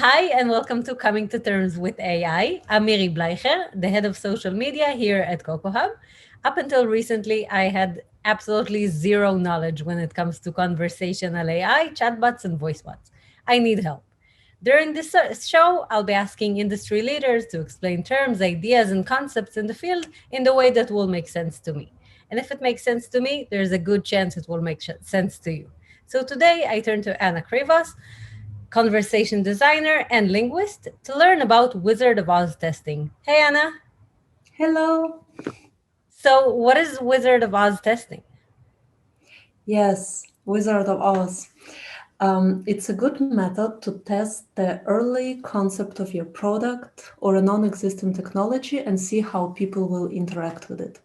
Hi, and welcome to Coming to Terms with AI. I'm Miri Bleicher, the head of social media here at Coco Hub. Up until recently, I had absolutely zero knowledge when it comes to conversational AI, chatbots, and voice bots. I need help. During this show, I'll be asking industry leaders to explain terms, ideas, and concepts in the field in the way that will make sense to me. And if it makes sense to me, there's a good chance it will make sense to you. So today, I turn to Anna Kryvous, conversation designer and linguist, to learn about Wizard of Oz testing. Hey, Anna. Hello. So, what is Wizard of Oz testing? Yes, Wizard of Oz. It's a good method to test the early concept of your product or a non-existent technology and see how people will interact with it.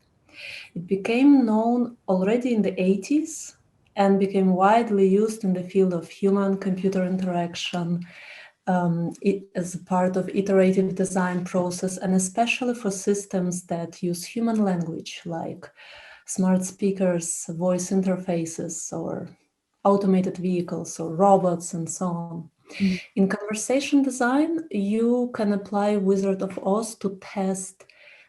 It became known already in the 80s and became widely used in the field of human-computer interaction, as a part of iterative design process, and especially for systems that use human language like smart speakers, voice interfaces, or automated vehicles or robots and so on. Mhm. In conversation design, you can apply Wizard of Oz to test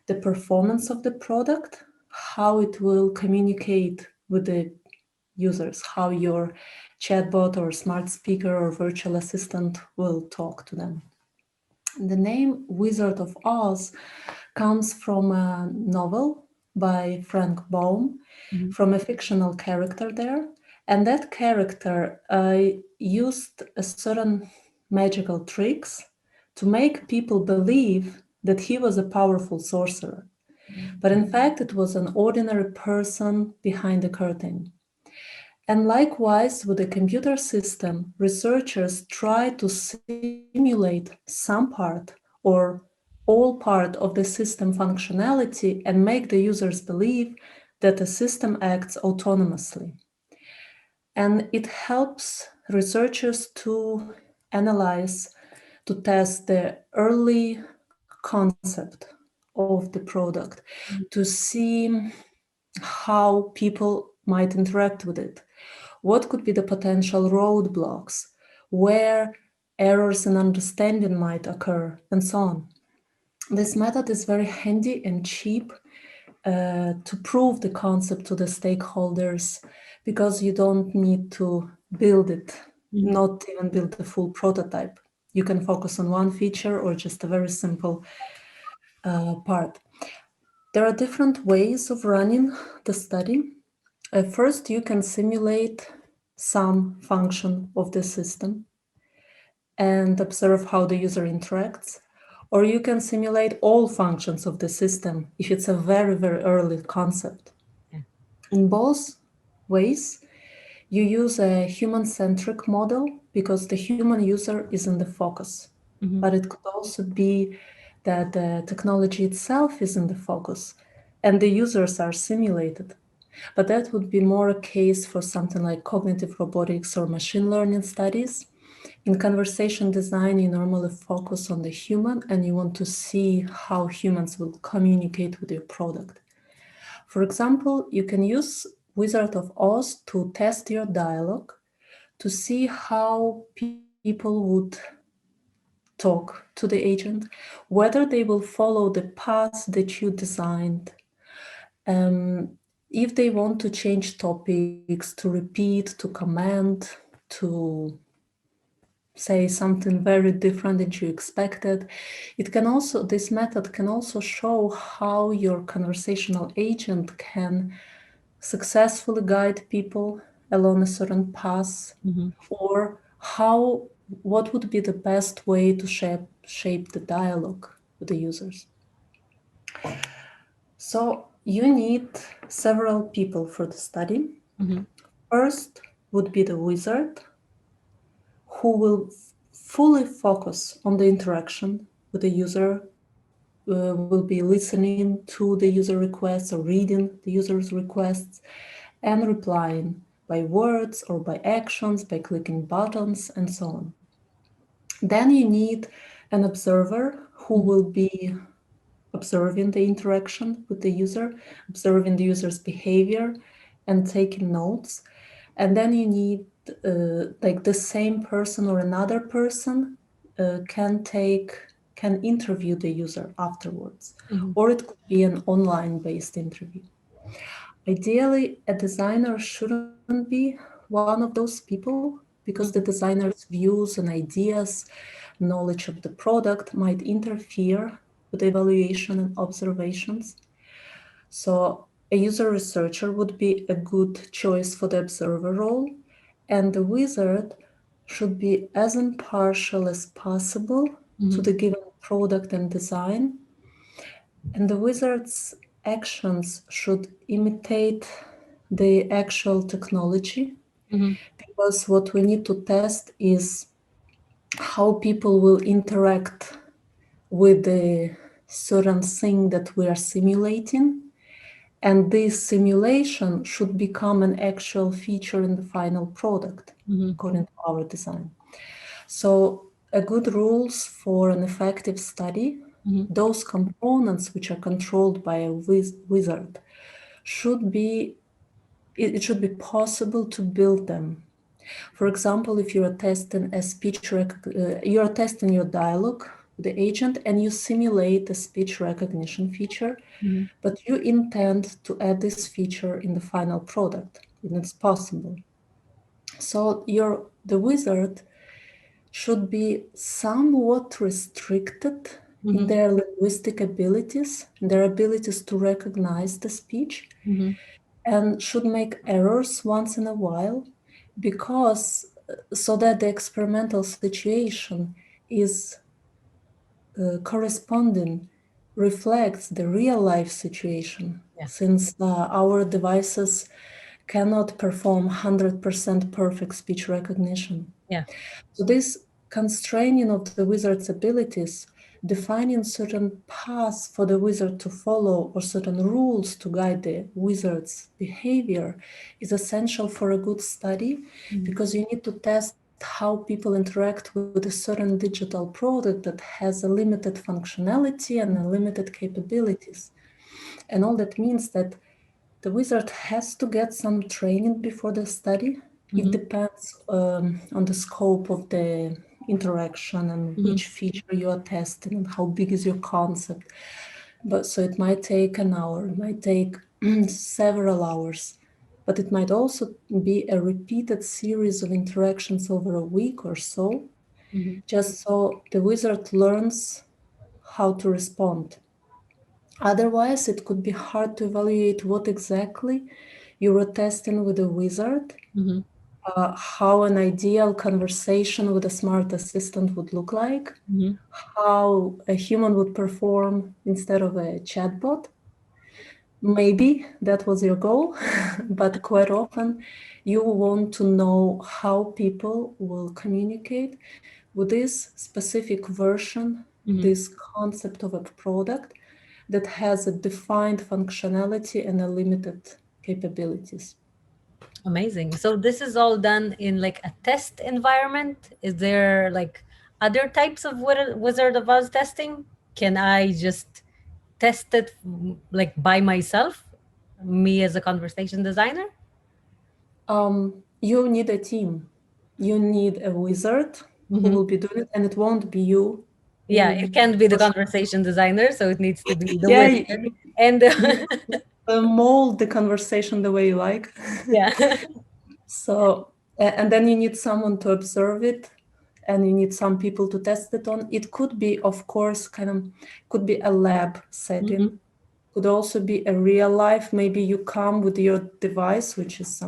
the performance of the product, how it will communicate with the users, how your chatbot or smart speaker or virtual assistant will talk to them. The name Wizard of Oz comes from a novel by Frank Baum, Mhm. from a fictional character there. And that character used a certain magical tricks to make people believe that he was a powerful sorcerer. But in fact, it was an ordinary person behind the curtain. And likewise, with the computer system, researchers try to simulate some part or all part of the system functionality and make the users believe that the system acts autonomously. And it helps researchers to analyze, to test the early concept of the product, to see how people might interact with it. What could be the potential roadblocks? Where errors in understanding might occur, and so on. This method is very handy and cheap to prove the concept to the stakeholders because you don't need to build it, Mhm. not even build the full prototype. You can focus on one feature or just a very simple part. There are different ways of running the study. First, you can simulate some function of the system and observe how the user interacts. Or you can simulate all functions of the system if it's a very, very early concept. Yeah. In both ways, you use a human-centric model because the human user is in the focus. Mhm. But it could also be that the technology itself is in the focus and the users are simulated. But that would be more a case for something like cognitive robotics or machine learning studies. In conversation design, you normally focus on the human and you want to see how humans will communicate with your product. For example, you can use Wizard of Oz to test your dialogue to see how people would talk to the agent, whether they will follow the path that you designed, um, if they want to change topics, to repeat, to comment, to say something very different than you expected. It can also, this method can also show how your conversational agent can successfully guide people along a certain path, Mhm. or how, what would be the best way to shape the dialogue with the users. So you need several people for the study. Mhm. First would be the wizard, who will fully focus on the interaction with the user, will be listening to the user requests or reading the user's requests and replying by words or by actions, by clicking buttons, and so on. Then you need an observer who Mhm. will be observing the interaction with the user, observing the user's behavior, and taking notes. And then you need like the same person or another person can interview the user afterwards, Mm-hmm. or it could be an online based interview. Ideally, a designer shouldn't be one of those people because the Mm-hmm. designer's views and ideas, knowledge of the product might interfere with evaluation and observations. So, a user researcher would be a good choice for the observer role, and the wizard should be as impartial as possible to Mm-hmm. the given product and design. And the wizard's actions should imitate the actual technology, Mm-hmm. because what we need to test is how people will interact with the certain thing that we are simulating. And this simulation should become an actual feature in the final product, Mm-hmm. according to our design. So, a good rules for an effective study, Mm-hmm. those components which are controlled by a wizard should be it should be possible to build them. For example, if you are testing a you are testing your dialogue with the agent and you simulate a speech recognition feature, Mm-hmm. but you intend to add this feature in the final product, and it's possible. So the wizard should be somewhat restricted in Mm-hmm. their linguistic abilities, in their abilities to recognize the speech, Mm-hmm. and should make errors once in a while, because so that the experimental situation is corresponding reflects the real life situation, Yeah. since our devices cannot perform 100% perfect speech recognition. Yeah. So this constraining of the wizard's abilities, defining certain paths for the wizard to follow or certain rules to guide the wizard's behavior is essential for a good study, Mm-hmm. because you need to test how people interact with a certain digital product that has a limited functionality and a limited capabilities. And all that means that the wizard has to get some training before the study. It Mm-hmm. depends on the scope of the interaction and Mm-hmm. which feature you are testing and how big is your concept. But so it might take an hour, it might take several hours, but it might also be a repeated series of interactions over a week or so, Mm-hmm. just so the wizard learns how to respond. Otherwise, it could be hard to evaluate what exactly you were testing with a wizard, Mm-hmm. how an ideal conversation with a smart assistant would look like, Mm-hmm. how a human would perform instead of a chatbot. Maybe that was your goal, but quite often you want to know how people will communicate with this specific version, Mm-hmm. this concept of a product that has a defined functionality and a limited capabilities. Amazing. So this is all done in like a test environment. Is there like other types of Wizard of Oz testing? Can I just test it like by myself, me as a conversation designer? You need a team. You need a wizard who Hmm. will be doing it, and it won't be you who Yeah, will it be. can't be the conversation designer, so it needs to be the Yeah, wizard. And you mold the conversation the way you like. yeah. So, and then you need someone to observe it, and you need some people to test it on. It could be, of course, could be a lab Hmm. setting, could also be a real life. Maybe you come with your device, which is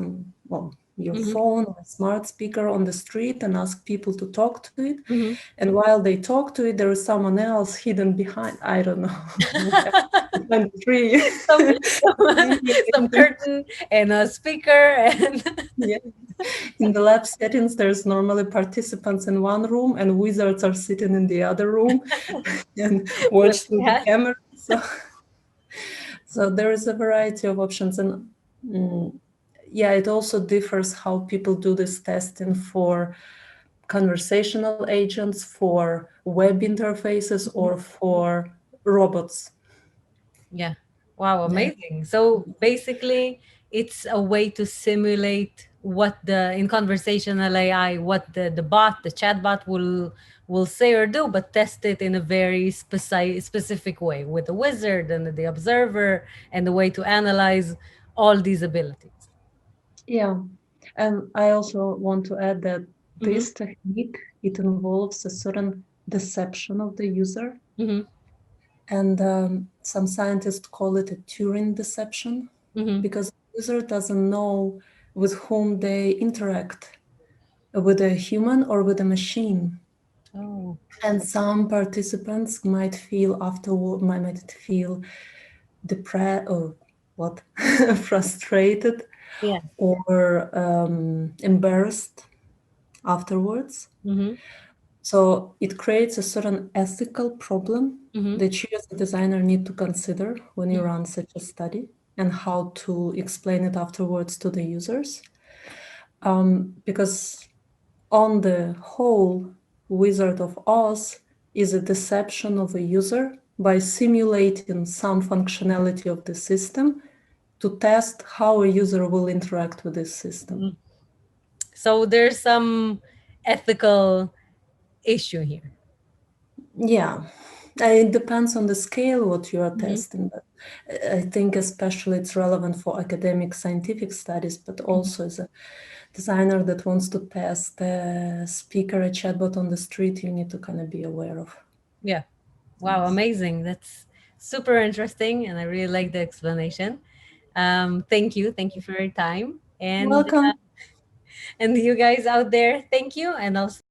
your Hmm. phone or a smart speaker on the street, and ask people to talk to it. Hmm. And while they talk to it, there is someone else hidden behind, I don't know, whatever, behind the tree. some, some curtain and a speaker and Yeah. In the lab settings, there's normally participants in one room and wizards are sitting in the other room and with watch through the yeah. camera. So there is a variety of options. And yeah, it also differs how people do this testing for conversational agents, for web interfaces, or for robots. Yeah. Wow, Yeah. amazing. So basically, it's a way to simulate what the in conversational AI, what the bot, the chatbot will say or do, but test it in a very specific way with the wizard and the observer and the way to analyze all these abilities. Yeah. And I also want to add that Mm-hmm. this technique, it involves a certain deception of the user. Mm-hmm. And some scientists call it a Turing deception Mm-hmm. because the user doesn't know with whom they interact, with a human or with a machine. Oh, And some participants might feel afterward, might feel depressed or what, frustrated yeah. or embarrassed afterwards. Mm-hmm. So it creates a certain ethical problem Mm-hmm. that you as a designer need to consider when you run such a study and how to explain it afterwards to the users. Because on the whole, Wizard of Oz is a deception of a user by simulating some functionality of the system to test how a user will interact with this system. So there's some ethical issue here. Yeah, it depends on the scale what you are Mm-hmm. testing, but I think especially it's relevant for academic scientific studies, but also as a designer that wants to test a speaker, a chatbot on the street, you need to kind of be aware of Yeah. Wow, things. amazing. That's super interesting, and I really like the explanation. Thank you for your time, Welcome. and you guys out there, thank you, and I'll see